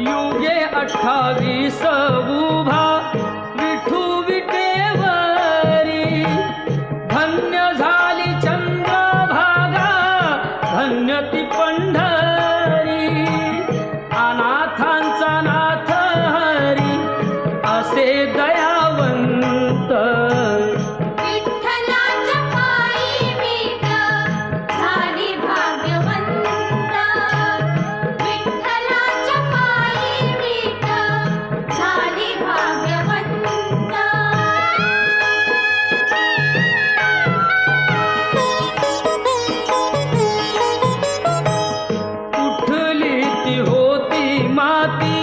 युगे 28 उभा विठू विटेवरी, धन्य झाली चंद्रभागा, धन्य ती पंढरी, अनाथांचा नाथ हरी असे दयावंत. विठ्ठलाच्या पायी मीठ झाली भाग्यवंत, विठ्ठलाच्या पायी मीठ झाली भाग्यवंत. उठली ती होती माती